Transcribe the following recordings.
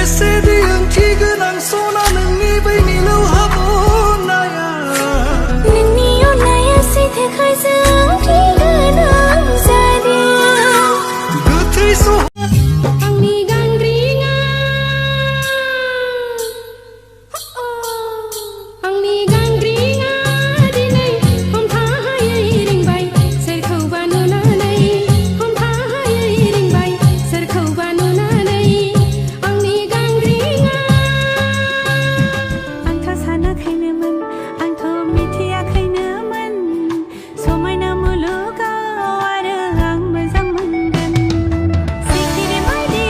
एसेदि ओंथि गोनां सना नोंनि बै मिलौ हाबनाया नोंनि अननाया सैथोखायजों ओंथि गोनां जादों गोथै आंनि गांग्रिङा आंनि गांग्रिङा दिनै हमथाहायै रिंबाय सोरखौबा नुनानै हमथाहायै रिंबाय सोरखौबा नुनानै आंनि गांग्रिङा आंथ' सानाखैनोमोन आंथ' मिथियाखैनोमोन समायना मुलुगाव आरो आं मोजां मोनगोन सिखिरि बायदि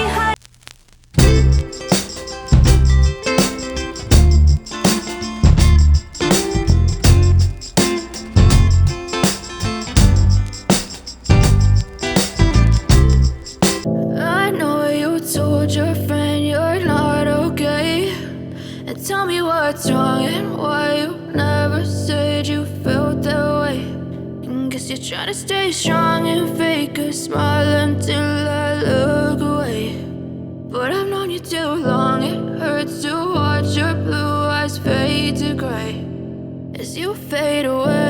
I know you told your friend you're not okay, and tell me what's wrong and why you never said you felt that way. And guess you're trying to stay strong and fake a smile until I look away. But I've known you too long, it hurts to watch your blue eyes fade to gray as you fade away.